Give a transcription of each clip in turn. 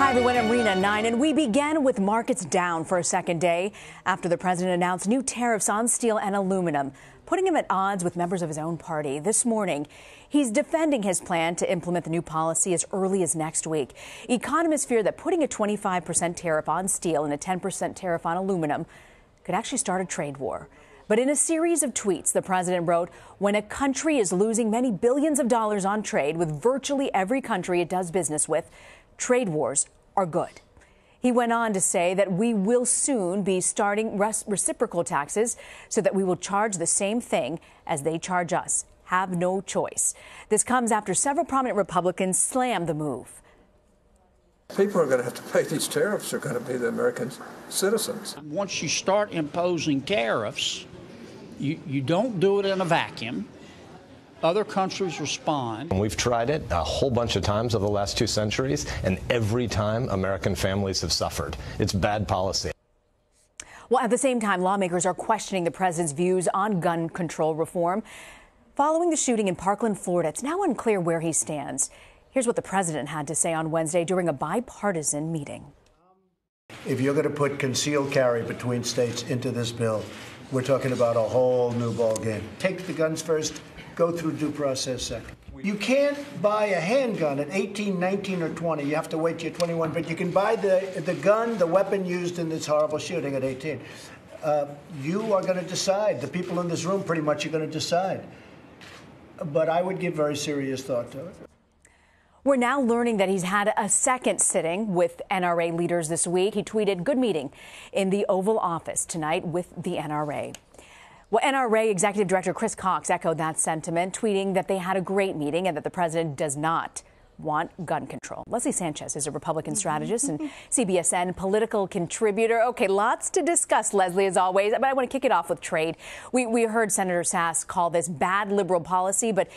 Hi, everyone. I'm Rena 9, and we began with markets down for a second day after the president announced new tariffs on steel and aluminum, putting him at odds with members of his own party. This morning, he's defending his plan to implement the new policy as early as next week. Economists fear that putting a 25% tariff on steel and a 10% tariff on aluminum could actually start a trade war. But in a series of tweets, the president wrote, when a country is losing many billions of dollars on trade with virtually every country it does business with, trade wars are good. He went on to say that we will soon be starting reciprocal taxes so that we will charge the same thing as they charge us. Have no choice. This comes after several prominent Republicans slammed the move. People are going to have to pay these tariffs are going to be the American citizens. Once you start imposing tariffs, you don't do it in a vacuum. Other countries respond. We've tried it a whole bunch of times over the last 2 centuries, and every time American families have suffered. It's bad policy. Well, at the same time, lawmakers are questioning the president's views on gun control reform. Following the shooting in Parkland, Florida, it's now unclear where he stands. Here's what the president had to say on Wednesday during a bipartisan meeting. If you're going to put concealed carry between states into this bill, we're talking about a whole new ballgame. Take the guns first, go through due process second. You can't buy a handgun at 18, 19, or 20. You have to wait till you're 21. But you can buy the gun, the weapon used in this horrible shooting at 18. You are going to decide. The people in this room pretty much are going to decide. But I would give very serious thought to it. We're now learning that he's had a second sitting with NRA leaders this week. He tweeted, "Good meeting," in the Oval Office tonight with the NRA. Well, NRA Executive Director Chris Cox echoed that sentiment, tweeting that they had a great meeting and that the president does not want gun control. Leslie Sanchez is a Republican strategist and CBSN political contributor. Okay, lots to discuss, Leslie, as always, but I want to kick it off with trade. We heard Senator Sass call this bad liberal policy, but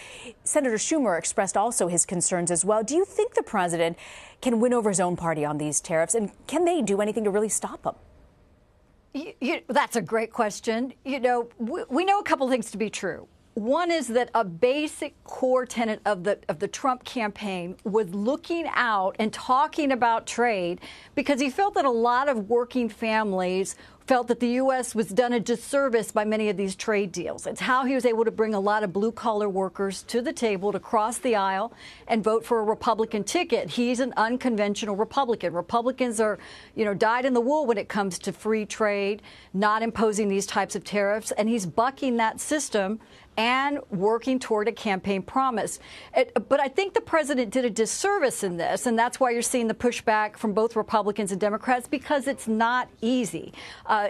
Senator Schumer expressed also his concerns as well. Do you think the president can win over his own party on these tariffs, and can they do anything to really stop them? That's a great question. You know, we know a couple things to be true. One is that a basic core tenet of the Trump campaign was looking out and talking about trade because he felt that a lot of working families felt that the U.S. was done a disservice by many of these trade deals. It's how he was able to bring a lot of blue-collar workers to the table to cross the aisle and vote for a Republican ticket. He's an unconventional Republican. Republicans are, dyed in the wool when it comes to free trade, not imposing these types of tariffs, and he's bucking that system and working toward a campaign promise. But I think the president did a disservice in this, and that's why you're seeing the pushback from both Republicans and Democrats, because it's not easy.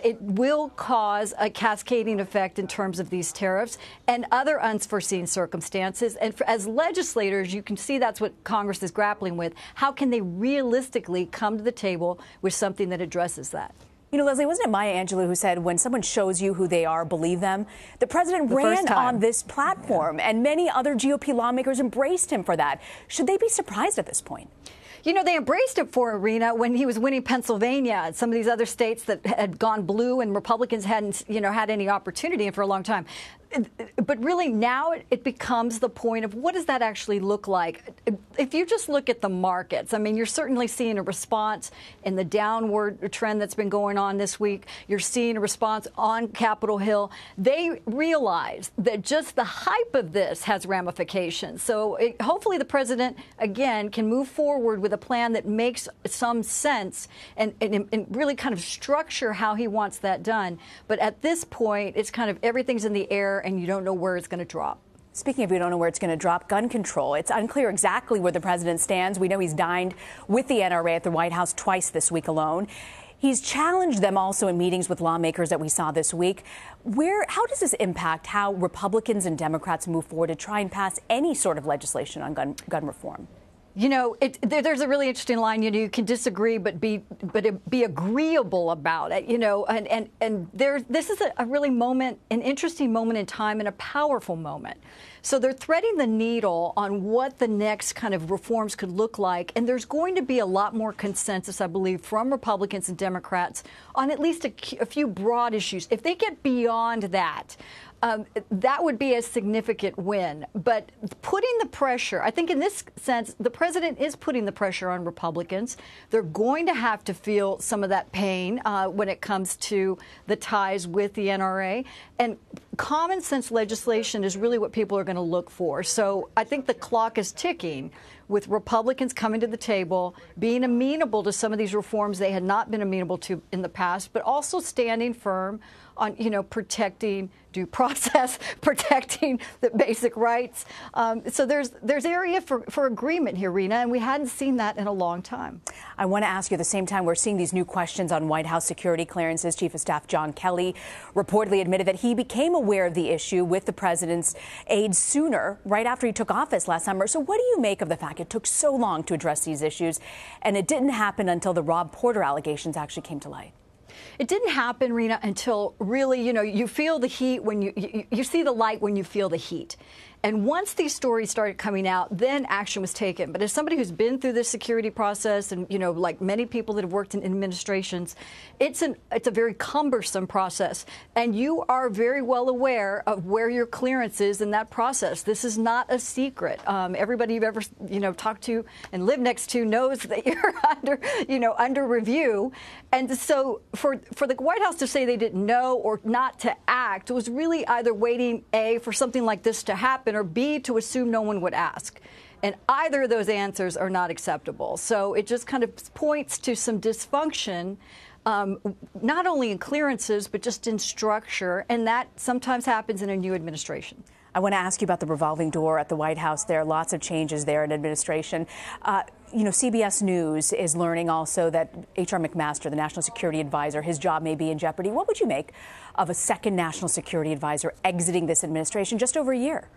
It will cause a cascading effect in terms of these tariffs and other unforeseen circumstances. And as legislators, you can see that's what Congress is grappling with. How can they realistically come to the table with something that addresses that? You know, Leslie, wasn't it Maya Angelou who said, when someone shows you who they are, believe them? The president ran on this platform, and many other GOP lawmakers embraced him for that. Should they be surprised at this point? You know, they embraced him for Arena when he was winning Pennsylvania and some of these other states that had gone blue and Republicans hadn't, had any opportunity for a long time. But really now it becomes the point of what does that actually look like? If you just look at the markets, I mean, you're certainly seeing a response in the downward trend that's been going on this week. You're seeing a response on Capitol Hill. They realize that just the hype of this has ramifications. So hopefully the president, again, can move forward with a plan that makes some sense and really kind of structure how he wants that done. But at this point, it's kind of everything's in the air and you don't know where it's going to drop. Speaking of, we don't know where it's going to drop, gun control. It's unclear exactly where the president stands. We know he's dined with the NRA at the White House twice this week alone. He's challenged them also in meetings with lawmakers that we saw this week. How does this impact how Republicans and Democrats move forward to try and pass any sort of legislation on gun reform? You know, there's a really interesting line. You can disagree, but be agreeable about it. This is a really an interesting moment in time and a powerful moment. So they're threading the needle on what the next kind of reforms could look like. And there's going to be a lot more consensus, I believe, from Republicans and Democrats on at least a few broad issues. If they get beyond that, that would be a significant win. But putting the pressure, I think in this sense, the president is putting the pressure on Republicans. They're going to have to feel some of that pain when it comes to the ties with the NRA. And common sense legislation is really what people are going to look for. So I think the clock is ticking with Republicans coming to the table, being amenable to some of these reforms they had not been amenable to in the past, but also standing firm on, protecting due process, protecting the basic rights. So there's area for agreement here, Rena, and we hadn't seen that in a long time. I want to ask you at the same time, we're seeing these new questions on White House security clearances. Chief of Staff John Kelly reportedly admitted that he became aware of the issue with the president's aides sooner, right after he took office last summer. So what do you make of the fact it took so long to address these issues, and it didn't happen until the Rob Porter allegations actually came to light? It didn't happen, Rena, until really, you feel the heat when you see the light when you feel the heat. And once these stories started coming out, then action was taken. But as somebody who's been through this security process and, like many people that have worked in administrations, it's a very cumbersome process. And you are very well aware of where your clearance is in that process. This is not a secret. Everybody you've ever, talked to and lived next to knows that you're under review. And so for the White House to say they didn't know or not to act was really either waiting, A, for something like this to happen, or B, to assume no one would ask. And either of those answers are not acceptable. So it just kind of points to some dysfunction, not only in clearances, but just in structure. And that sometimes happens in a new administration. I want to ask you about the revolving door at the White House. There are lots of changes there in administration. CBS News is learning also that H.R. McMaster, the National Security Advisor, his job may be in jeopardy. What would you make of a second National Security Advisor exiting this administration just over a year?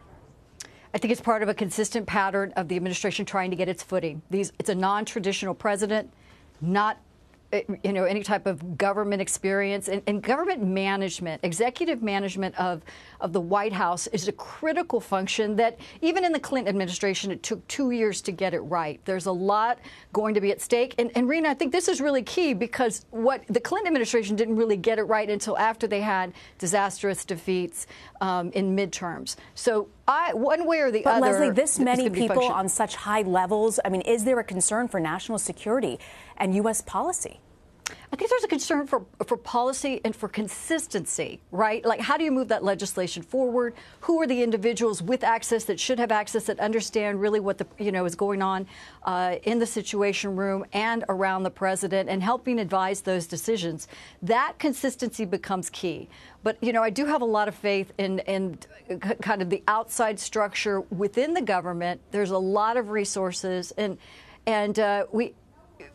I think it's part of a consistent pattern of the administration trying to get its footing. It's a non-traditional president, not any type of government experience, and government management, executive management of the White House is a critical function that even in the Clinton administration, it took 2 years to get it right. There's a lot going to be at stake. And Rena, I think this is really key because what the Clinton administration didn't really get it right until after they had disastrous defeats in midterms. So one way or the other. But Leslie, this many people on such high levels, I mean, is there a concern for national security and U.S. policy? I think there's a concern for policy and for consistency, right? Like, how do you move that legislation forward? Who are the individuals with access that should have access that understand really what is going on in the Situation Room and around the president and helping advise those decisions? That consistency becomes key. But, I do have a lot of faith in kind of the outside structure within the government. There's a lot of resources, and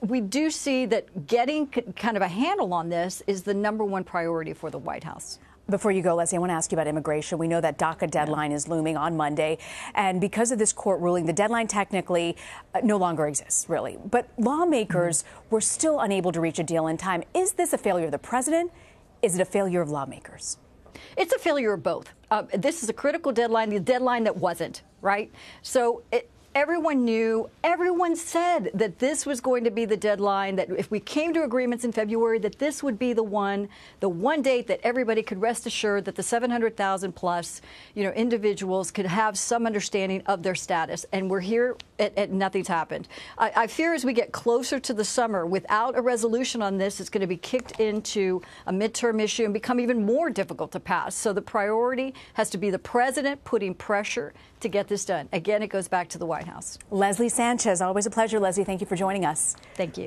we do see that getting kind of a handle on this is the #1 priority for the White House. Before you go, Leslie, I want to ask you about immigration. We know that DACA deadline is looming on Monday. And because of this court ruling, the deadline technically no longer exists, really. But lawmakers were still unable to reach a deal in time. Is this a failure of the president? Is it a failure of lawmakers? It's a failure of both. This is a critical deadline, the deadline that wasn't, right? So everyone knew, everyone said that this was going to be the deadline, that if we came to agreements in February, that this would be the one date that everybody could rest assured that the 700,000 plus, individuals could have some understanding of their status. And we're here and nothing's happened. I fear as we get closer to the summer, without a resolution on this, it's going to be kicked into a midterm issue and become even more difficult to pass. So the priority has to be the president putting pressure to get this done. Again, it goes back to the White House. Leslie Sanchez, always a pleasure, Leslie. Thank you for joining us. Thank you.